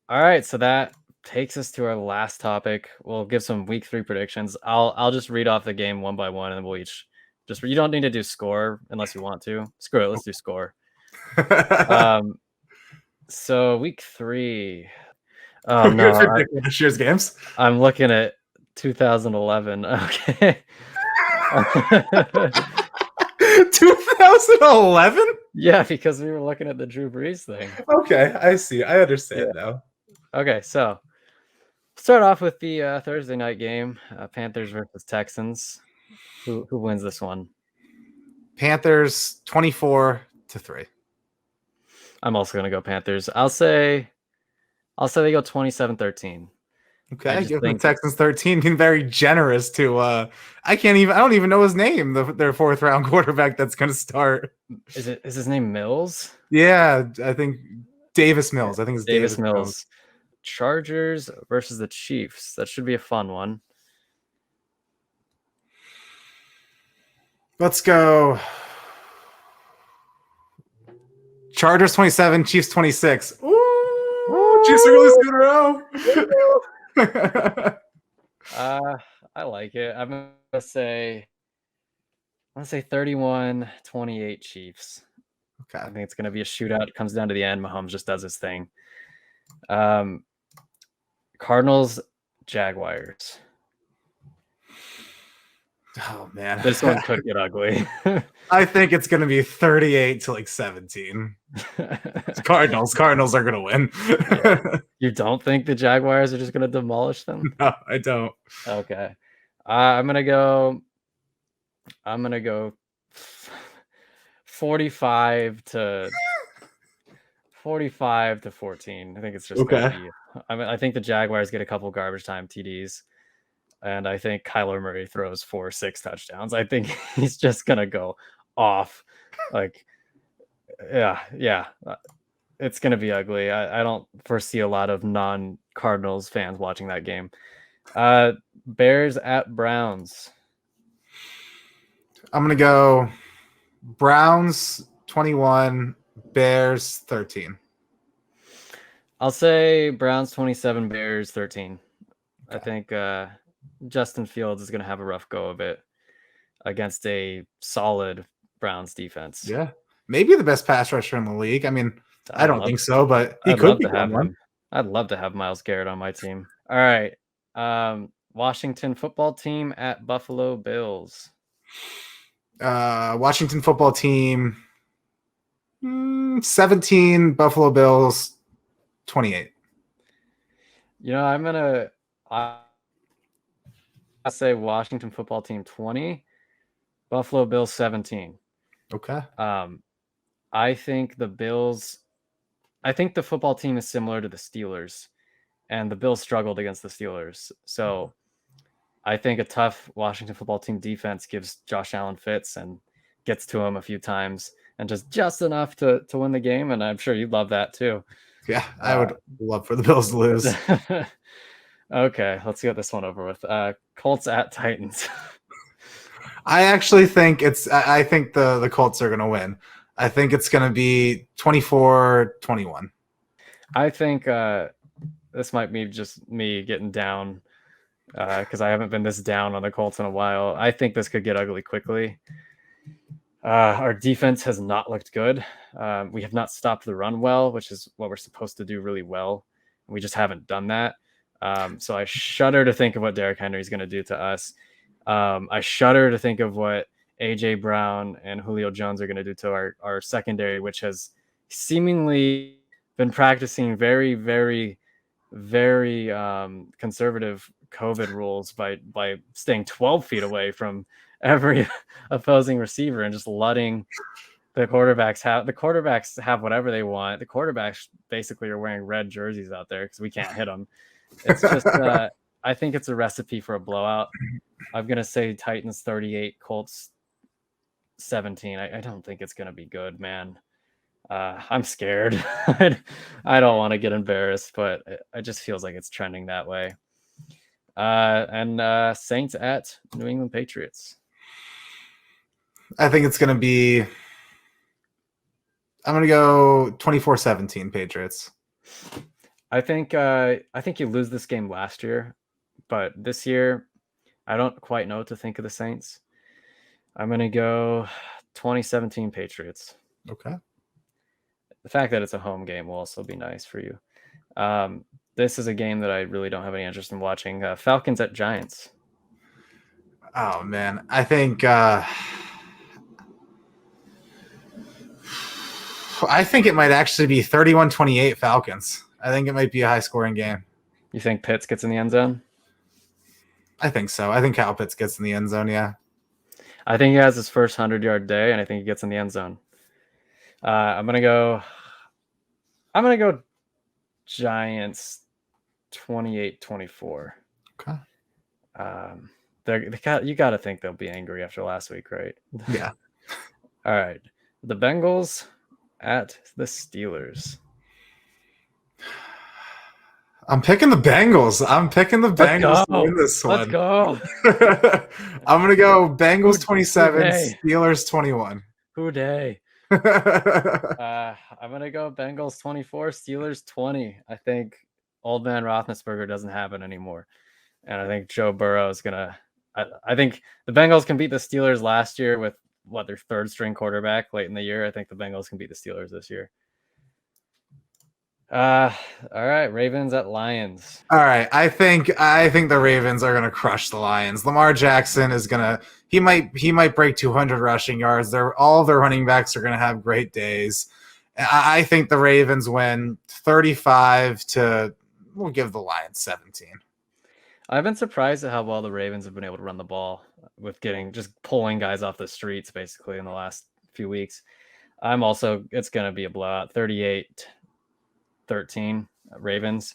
right, so that takes us to our last topic. We'll give some week 3 predictions. I'll just read off the game one by one, and we'll each just, you don't need to do score unless you want to. Screw it, let's do score. So week 3. Oh Who no, predicted this year's games? I'm looking at 2011. Okay. 2011? Yeah, because we were looking at the Drew Brees thing. Okay, I see. I Yeah. understand now. Okay, so start off with the Thursday night game, Panthers versus Texans. Who wins this one? Panthers 24-3. I'm also gonna go Panthers. I'll say they go 27-13. I Okay, just give them the think Texans 13, being very generous to I don't even know his name, their fourth round quarterback that's gonna start. is his name Mills? Yeah, I think Davis Yeah, Mills. I think it's Davis Davis Mills. Mills. Chargers versus the Chiefs. That should be a fun one. Let's go. Chargers 27, Chiefs 26. Ooh, Chiefs are really Woo! in a row. Woo! I like it. I'm gonna say 31-28 Chiefs. I Okay. think it's gonna be a shootout. It comes down to the end. Mahomes just does his thing. Um, Cardinals, Jaguars. Oh man. This one could get ugly. I think it's gonna be 38 to like 17. Cardinals. Cardinals are gonna win. Yeah. You don't think the Jaguars are just gonna demolish them? No, I don't. Okay. I'm gonna go 45 to 14. I think it's just gonna Okay. be I think the Jaguars get a couple garbage time TDs, and I think Kyler Murray throws 4 6 touchdowns. I think he's just gonna go off. Like, yeah. It's gonna be ugly. I don't foresee a lot of non-Cardinals fans watching that game. Bears at Browns. I'm gonna go Browns 21, Bears 13. I'll say Browns 27, Bears 13. I Okay. think Justin Fields is going to have a rough go of it against a solid Browns defense. Yeah. Maybe the best pass rusher in the league. I mean, I I'd don't love think so, but he I'd could love to become have one. him. I'd love to have Myles Garrett on my team. All right. Washington football team at Buffalo Bills. Washington football team 17, Buffalo Bills 28. I say Washington football team 20, Buffalo Bills 17. Okay. I think the football team is similar to the Steelers, and the Bills struggled against the Steelers. So I think a tough Washington football team defense gives Josh Allen fits and gets to him a few times and just enough to win the game. And I'm sure you'd love that too. Yeah, I would love for the Bills to lose. Okay, let's get this one over with. Colts at Titans. I actually think I think the Colts are going to win. I think it's going to be 24-21. I think this might be just me getting down because I haven't been this down on the Colts in a while. I think this could get ugly quickly. Our defense has not looked good. We have not stopped the run well, which is what we're supposed to do really well. We just haven't done that. So I shudder to think of what Derrick Henry is going to do to us. I shudder to think of what AJ Brown and Julio Jones are going to do to our secondary, which has seemingly been practicing very, very, very conservative COVID rules by staying 12 feet away from every opposing receiver and just letting the quarterbacks have whatever they want. The quarterbacks basically are wearing red jerseys out there because we can't hit them. It's just I think it's a recipe for a blowout. I'm gonna say Titans 38, Colts 17. I don't think it's gonna be good, man. I'm scared. I don't want to get embarrassed, but it just feels like it's trending that way. And Saints at New England Patriots. I think it's going to be I'm going to go 24-17 Patriots. I think you lose this game last year, but this year I don't quite know what to think of the Saints. I'm going to go 2017 Patriots. Okay. The fact that it's a home game will also be nice for you. This is a game that I really don't have any interest in watching. Falcons at Giants. Oh man, I think it might actually be 31-28 Falcons. I think it might be a high scoring game. You think Pitts gets in the end zone? I think so. I think Kyle Pitts gets in the end zone. Yeah. I think he has his first 100-yard day, and I think he gets in the end zone. I'm gonna go Giants 28-24. Okay. You got to think they'll be angry after last week, right? Yeah. All right. The Bengals at the Steelers. I'm picking the Bengals. Let's To go. win this one. Let's go. I'm gonna go Bengals 27, day? Steelers 21. Who day? I'm gonna go Bengals 24, Steelers 20. I think old man Roethlisberger doesn't happen anymore, and I think Joe Burrow is gonna. I think the Bengals can beat the Steelers last year with their third string quarterback late in the year. I think the Bengals can beat the Steelers this year. All right, Ravens at Lions. All right, I think the Ravens are gonna crush the Lions. Lamar Jackson is gonna he might break 200 rushing yards. All of their running backs are gonna have great days. I think the Ravens win 35 to. We'll give the Lions 17. I've been surprised at how well the Ravens have been able to run the ball with just pulling guys off the streets basically in the last few weeks. It's going to be a blowout, 38-13 Ravens.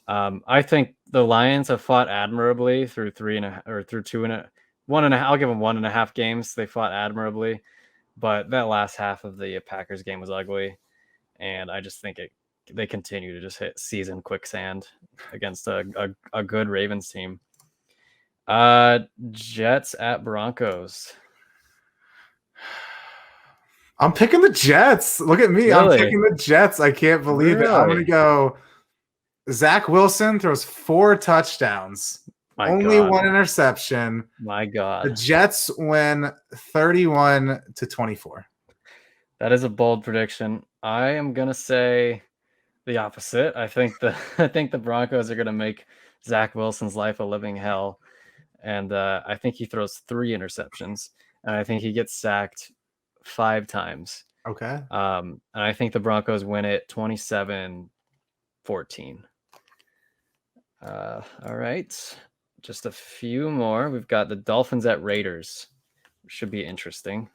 I think the Lions have fought admirably through 1.5. I'll give them 1.5 games. They fought admirably, but that last half of the Packers game was ugly. And I just think they continue to just hit season quicksand against a good Ravens team. Jets at Broncos. I'm picking the Jets. Look at me. Really? I'm picking the Jets. I can't believe it. I'm going to go Zach Wilson throws 4 touchdowns. Only 1 interception. My God. The Jets win 31-24. That is a bold prediction. I am going to say the opposite. I think the Broncos are going to make Zach Wilson's life a living hell. And I think he throws 3 interceptions. And I think he gets sacked 5 times. Okay. And I think the Broncos win it 27-14. All right. Just a few more. We've got the Dolphins at Raiders. Should be interesting.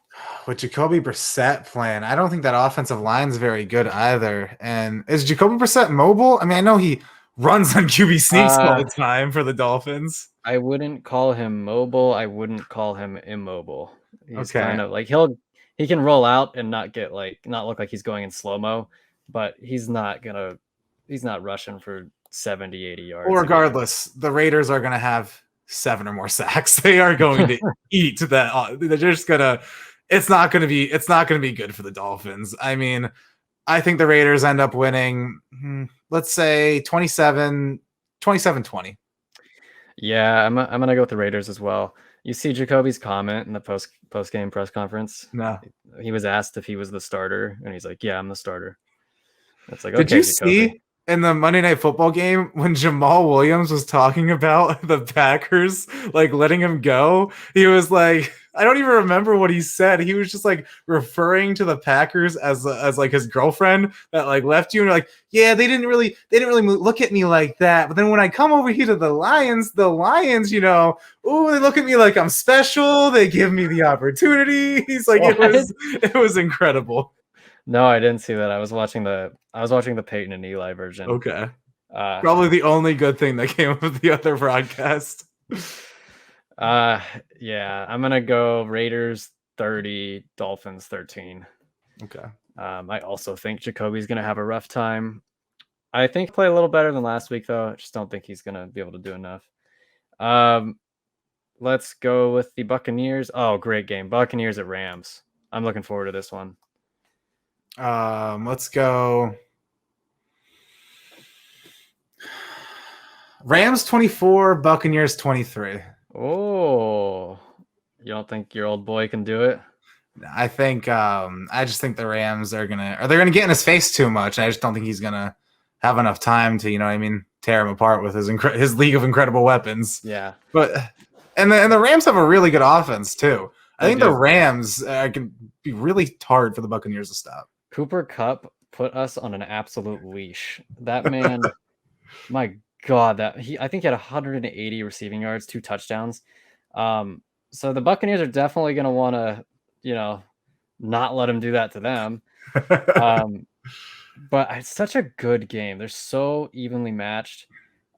With Jacoby Brissett playing, I don't think that offensive line is very good either. And is Jacoby Brissett mobile? I mean, I know he runs on QB sneaks all the time for the Dolphins. I wouldn't call him mobile. I wouldn't call him immobile. He's kind of like he can roll out and not look like he's going in slow-mo, but he's not rushing for 70, 80 yards. Well, regardless, the Raiders are going to have 7 or more sacks. They are going to eat that. They're just gonna. It's not going to be good for the Dolphins. I mean, I think the Raiders end up winning. Let's say 27-20. Yeah, I'm gonna go with the Raiders as well. You see Jacoby's comment in the post game press conference? No. He was asked if he was the starter, and he's like, "Yeah, I'm the starter." It's like, did you see in the Monday Night Football game when Jamal Williams was talking about the Packers like letting him go? He was like, I don't even remember what he said. He was just like referring to the Packers as like his girlfriend that like left you, and like, yeah, they didn't really look at me like that. But then when I come over here to the Lions, you know, oh, they look at me like I'm special. They give me the opportunity. He's like, it was incredible. No, I didn't see that. I was watching the Peyton and Eli version. Okay. Probably the only good thing that came of the other broadcast. Yeah, I'm gonna go Raiders 30, Dolphins 13. Okay. I also think Jacoby's gonna have a rough time. I think he'll play a little better than last week, though. I just don't think he's gonna be able to do enough. Let's go with the Buccaneers. Oh, great game. Buccaneers at Rams. I'm looking forward to this one. Let's go Rams 24, Buccaneers 23. Oh, you don't think your old boy can do it? I think I just think the Rams are gonna get in his face too much. I just don't think he's gonna have enough time to, tear him apart with his league of incredible weapons. Yeah, But and the Rams have a really good offense too. I they think the do. Rams can be really hard for the Buccaneers to stop. Cooper Kupp put us on an absolute leash. That man, my God, I think he had 180 receiving yards, 2 touchdowns. So the Buccaneers are definitely going to want to, not let him do that to them. But it's such a good game. They're so evenly matched.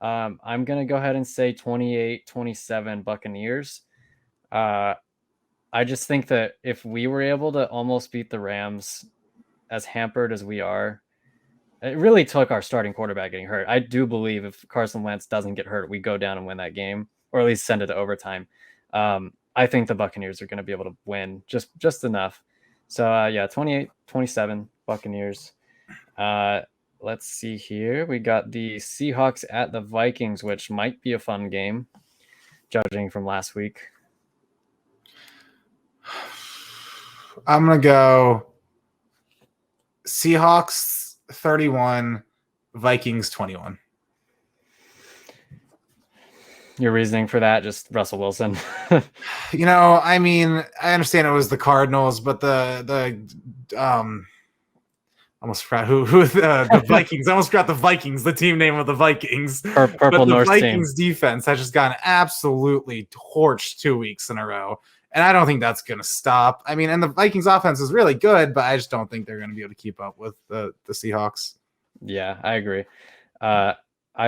I'm going to go ahead and say 28-27 Buccaneers. I just think that if we were able to almost beat the Rams as hampered as we are, it really took our starting quarterback getting hurt. I do believe if Carson Wentz doesn't get hurt, we go down and win that game, or at least send it to overtime. I think the Buccaneers are going to be able to win just enough. So, 28-27 Buccaneers. Let's see here. We got the Seahawks at the Vikings, which might be a fun game, judging from last week. I'm going to go Seahawks 31, Vikings 21. Your reasoning for that, just Russell Wilson. I understand it was the Cardinals, but almost forgot who the Vikings. I almost forgot the Vikings, the team name of the Vikings. Purple but the North Vikings team. defense has just gotten absolutely torched 2 weeks in a row. And I don't think that's going to stop. And the Vikings offense is really good, but I just don't think they're going to be able to keep up with the Seahawks. Yeah, I agree. I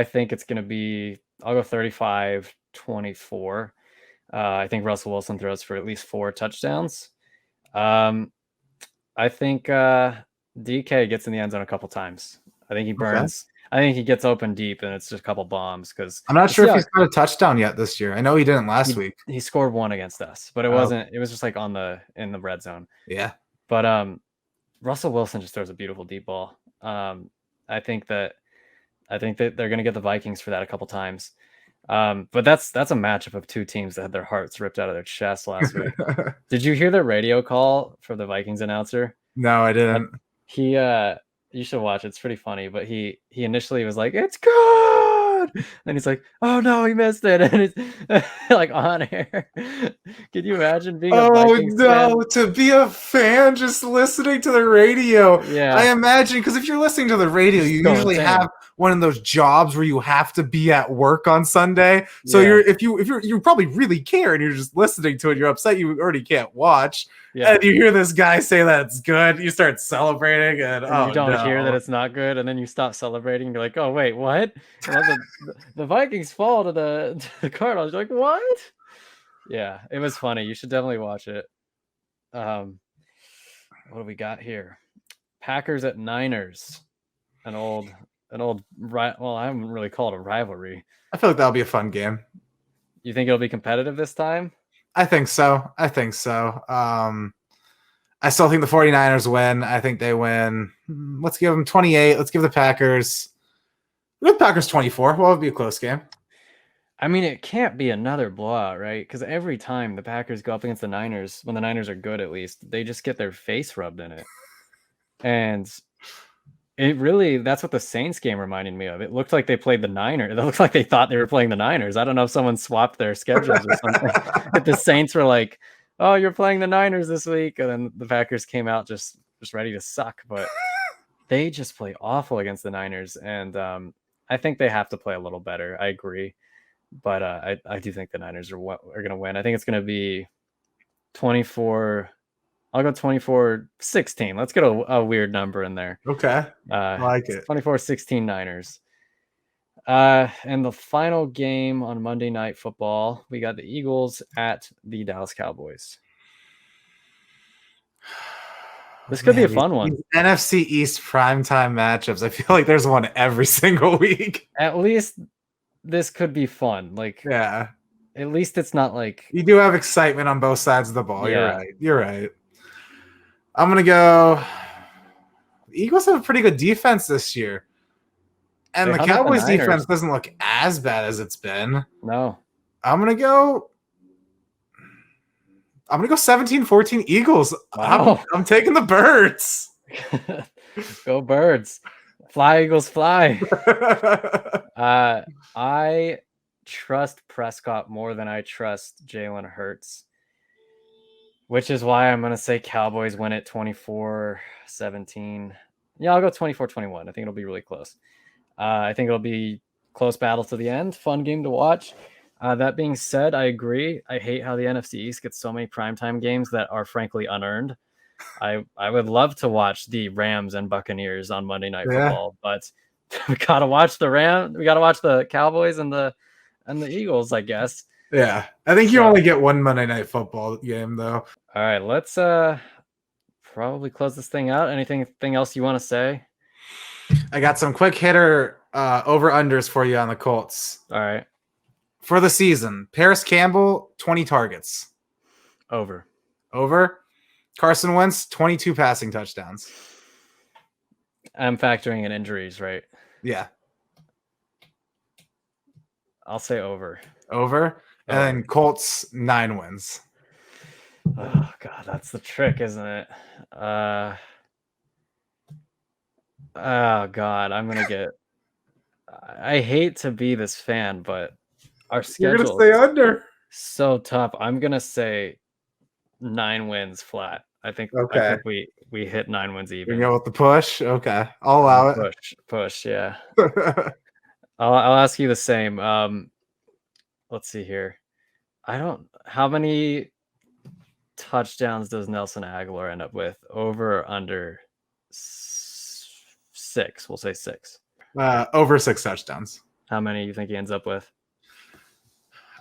think it's going to be, I'll go 35-24. I think Russell Wilson throws for at least 4 touchdowns. I think DK gets in the end zone a couple times. I think he burns. Okay. I think he gets open deep, and it's just a couple bombs. Because I'm not sure if he's got a touchdown yet this year. I know he didn't last week. He scored 1 against us, but it wasn't. It was just like in the red zone. Yeah. But Russell Wilson just throws a beautiful deep ball. I think that they're going to get the Vikings for that a couple times. But that's a matchup of 2 teams that had their hearts ripped out of their chests last week. Did you hear the radio call for the Vikings announcer? No, I didn't. You should watch it. It's pretty funny, but he initially was like, "It's good," and he's like, "Oh no, he missed it," and it's like on air. Can you imagine being a Vikings fan? To be a fan just listening to the radio? Yeah, I imagine, because if you're listening to the radio, you usually have one of those jobs where you have to be at work on Sunday. So you probably really care, and you're just listening to it. You're upset you already can't watch. Yeah. And you hear this guy say that it's good, you start celebrating, and you don't hear that it's not good, and then you stop celebrating. You're like, "Oh wait, what?" And the Vikings fall to the Cardinals. You're like, "What?" Yeah, it was funny. You should definitely watch it. What do we got here? Packers at Niners. An old well, I wouldn't really call it a rivalry. I feel like that'll be a fun game. You think it'll be competitive this time? I think so. I still think the 49ers win. I think they win. Let's give them 28. Let's give the Packers 24. Well, it'll be a close game. It can't be another blowout, right? Because every time the Packers go up against the Niners, when the Niners are good at least, they just get their face rubbed in it. And that's what the Saints game reminded me of. It looked like they played the Niners. It looked like they thought they were playing the Niners. I don't know if someone swapped their schedules or something. But the Saints were like, "Oh, you're playing the Niners this week." And then the Packers came out just ready to suck. But they just play awful against the Niners. And I think they have to play a little better. I agree. But I do think the Niners are going to win. I think it's going to be 24. I'll go 24-16. Let's get a weird number in there. Okay. I like it. 24-16 Niners. And the final game on Monday Night Football, we got the Eagles at the Dallas Cowboys. This could be a fun one. NFC East primetime matchups. I feel like there's one every single week. At least this could be fun. Yeah. At least it's not like you do have excitement on both sides of the ball. Yeah. You're right. I'm going to go. The Eagles have a pretty good defense this year. And the Cowboys defense doesn't look as bad as it's been. No. I'm going to go 17-14 Eagles. Wow. I'm taking the Birds. Go Birds. Fly, Eagles, fly. I trust Prescott more than I trust Jalen Hurts, which is why I'm going to say Cowboys win it 24-17. Yeah, I'll go 24-21. I think it'll be really close. I think it'll be close battle to the end. Fun game to watch. That being said, I agree. I hate how the NFC East gets so many primetime games that are frankly unearned. I would love to watch the Rams and Buccaneers on Monday Night Football, but we gotta watch the Rams. We gotta watch the Cowboys and the Eagles, I guess. Yeah, I think you only get one Monday Night Football game though. All right, let's probably close this thing out. Anything else you want to say? I got some quick hitter over unders for you on the Colts. All right. For the season, Paris Campbell, 20 targets. Over. Carson Wentz, 22 passing touchdowns. I'm factoring in injuries, right? Yeah. I'll say over. And then Colts, 9 wins. Oh, God, that's the trick, isn't it? Oh, God, I'm going to get... I hate to be this fan, but our schedule You're going to say under. So tough. I'm going to say 9 wins flat. I think we hit 9 wins even. You go with the push? Okay. I'll allow it. Push, yeah. I'll ask you the same. Let's see here. How many touchdowns does Nelson Aguilar end up with? Over or under 6? We'll say 6. Over 6 touchdowns. How many do you think he ends up with?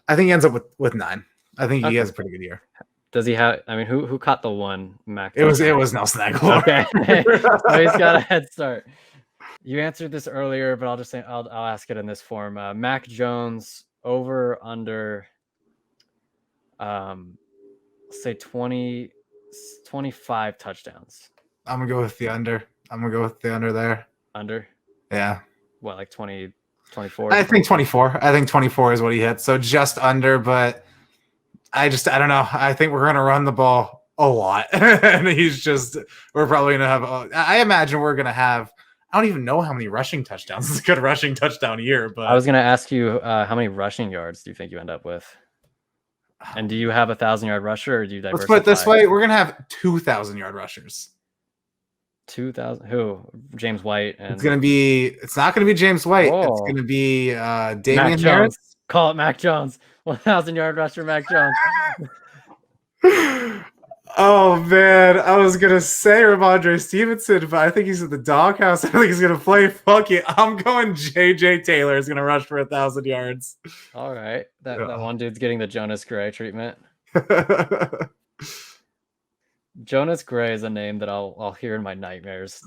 I think he ends up with 9. I think he has a pretty good year. Does he have? I mean, who caught the one? Mac. It was Nelson Aguilar. Okay, so he's got a head start. You answered this earlier, but I'll just say I'll ask it in this form. Mac Jones over under. Say 20, 25 touchdowns. I'm gonna go with the under. There. Under. Yeah. What, like 20, 24? I think 24. I think 24 is what he hit. So just under, but I don't know. I think we're going to run the ball a lot. And we're probably going to have, I imagine we're going to have, I don't even know how many rushing touchdowns. It's a good rushing touchdown year, but I was going to ask you, how many rushing yards do you think you end up with? And do you have 1,000-yard rusher, or do you diversify? Let's put it this way. We're going to have 2,000-yard rushers. 2,000? Who? James White. And it's not going to be James White. Whoa. It's going to be Damian Harris. Call it Mac Jones. 1,000-yard rusher, Mac Jones. Oh, man. I was going to say Ramondre Stevenson, but I think he's at the doghouse. I think he's going to play. Fuck it. I'm going J.J. Taylor is going to rush for 1,000 yards. All right. That one dude's getting the Jonas Gray treatment. Jonas Gray is a name that I'll hear in my nightmares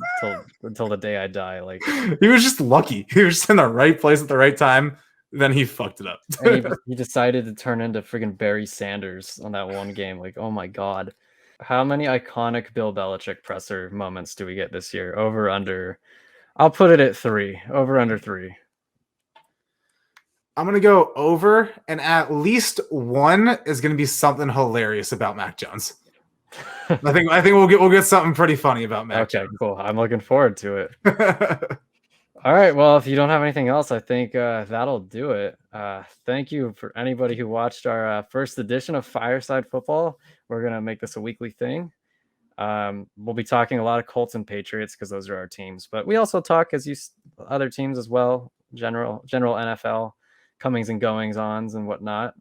until the day I die. Like, he was just lucky. He was just in the right place at the right time. Then he fucked it up. he decided to turn into friggin' Barry Sanders on that one game. Like, oh my God. How many iconic Bill Belichick presser moments do we get this year? Over, under? I'll put it at 3. Over, under 3. I'm going to go over, and at least one is going to be something hilarious about Mac Jones. I think we'll get something pretty funny about Mac Jones. Okay, cool. I'm looking forward to it. All right. Well, if you don't have anything else, I think that'll do it. Thank you for anybody who watched our first edition of Fireside Football. We're going to make this a weekly thing. We'll be talking a lot of Colts and Patriots because those are our teams. But we also talk other teams as well, general NFL comings and goings-ons and whatnot.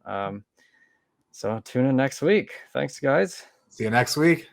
So tune in next week. Thanks, guys. See you next week.